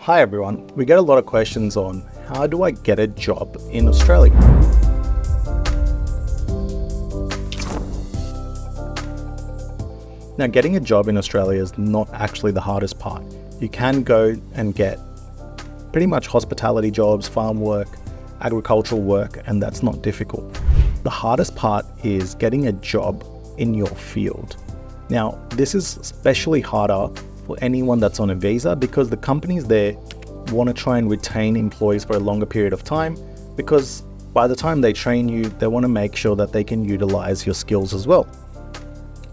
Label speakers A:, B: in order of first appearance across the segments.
A: Hi everyone, we get a lot of questions on how do I get a job in Australia? Now, getting a job in Australia is not actually the hardest part. You can go and get pretty much hospitality jobs, farm work, agricultural work, and that's not difficult. The hardest part is getting a job in your field. Now, this is especially harder for anyone that's on a visa because the companies there want to try and retain employees for a longer period of time, because by the time they train you, they want to make sure that they can utilize your skills as well.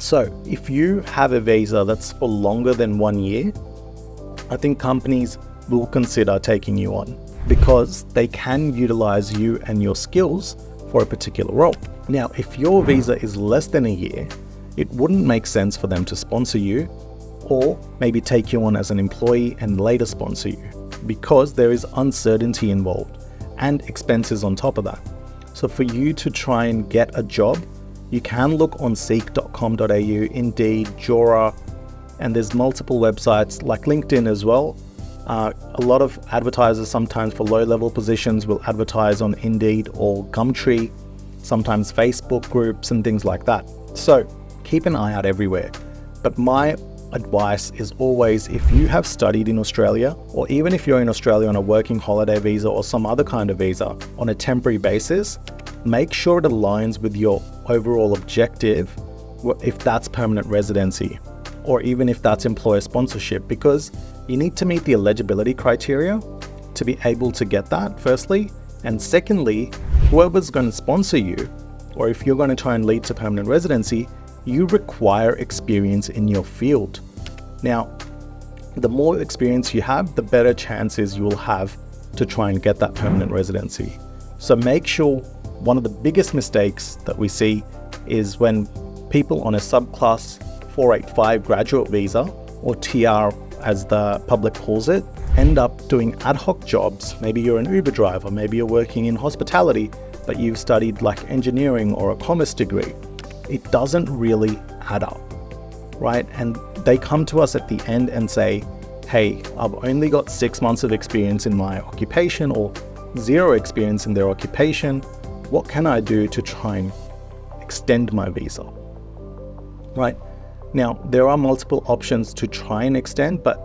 A: So if you have a visa that's for longer than 1 year, I think companies will consider taking you on because they can utilize you and your skills for a particular role. Now, if your visa is less than a year, it wouldn't make sense for them to sponsor you or maybe take you on as an employee and later sponsor you, because there is uncertainty involved and expenses on top of that. So for you to try and get a job, you can look on seek.com.au, Indeed, Jora, and there's multiple websites like LinkedIn as well. A lot of advertisers sometimes for low-level positions will advertise on Indeed or Gumtree, sometimes Facebook groups and things like that. So keep an eye out everywhere. But my advice is always, if you have studied in Australia, or even if you're in Australia on a working holiday visa or some other kind of visa on a temporary basis, make sure it aligns with your overall objective, if that's permanent residency, or even if that's employer sponsorship, because you need to meet the eligibility criteria to be able to get that, firstly. And secondly, whoever's going to sponsor you, or if you're going to try and lead to permanent residency, you require experience in your field. Now, the more experience you have, the better chances you will have to try and get that permanent residency. So make sure, one of the biggest mistakes that we see is when people on a subclass 485 graduate visa, or TR as the public calls it, end up doing ad hoc jobs. Maybe you're an Uber driver, maybe you're working in hospitality, but you've studied like engineering or a commerce degree. It doesn't really add up, right? And they come to us at the end and say, hey, I've only got 6 months of experience in my occupation or 0 experience in their occupation. What can I do to try and extend my visa, right? Now, there are multiple options to try and extend, but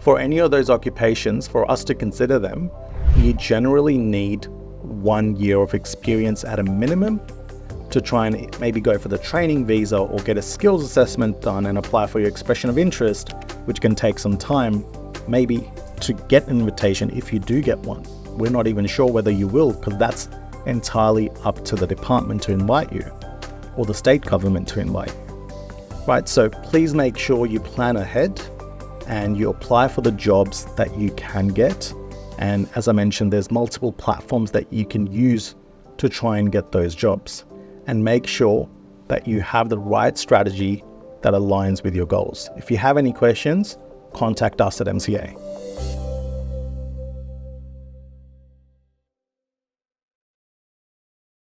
A: for any of those occupations, for us to consider them, you generally need 1 year of experience at a minimum to try and maybe go for the training visa or get a skills assessment done and apply for your expression of interest, which can take some time, maybe to get an invitation if you do get one. We're not even sure whether you will, because that's entirely up to the department to invite you or the state government to invite you, right? So please make sure you plan ahead and you apply for the jobs that you can get. And as I mentioned, there's multiple platforms that you can use to try and get those jobs. And make sure that you have the right strategy that aligns with your goals. If you have any questions, contact us at MCA.